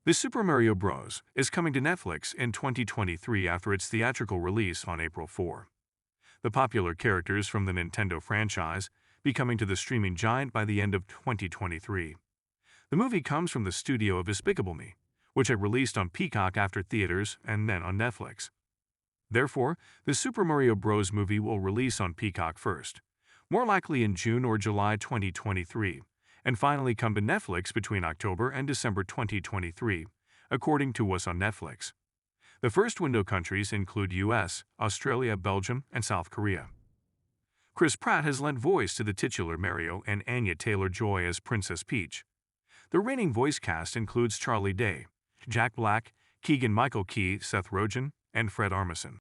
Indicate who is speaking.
Speaker 1: The Super Mario Bros. Is coming to Netflix in 2023 after its theatrical release on April 4. The popular characters from the Nintendo franchise be coming to the streaming giant by the end of 2023. The movie comes from the studio of Despicable Me, which had released on Peacock after theaters and then on Netflix. Therefore, the Super Mario Bros. Movie will release on Peacock first, more likely in June or July 2023, and finally come to Netflix between October and December 2023, according to what's on Netflix. The first window countries include US, Australia, Belgium, and South Korea. Chris Pratt has lent voice to the titular Mario and Anya Taylor-Joy as Princess Peach. The reigning voice cast includes Charlie Day, Jack Black, Keegan-Michael Key, Seth Rogen, and Fred Armisen.